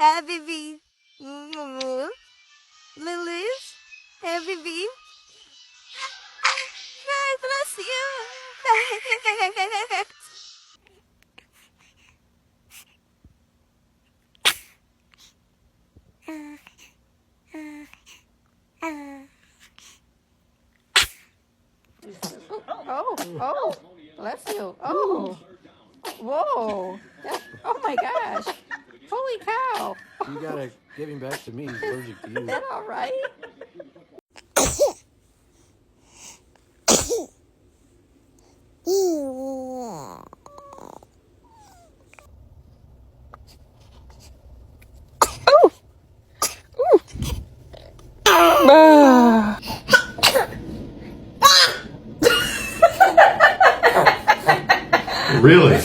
baby. Lilies, baby. God bless you. Oh, bless you. Oh, whoa. Oh my gosh. Holy cow. You gotta give him back to me. He's allergic to you. Is that all right? Really?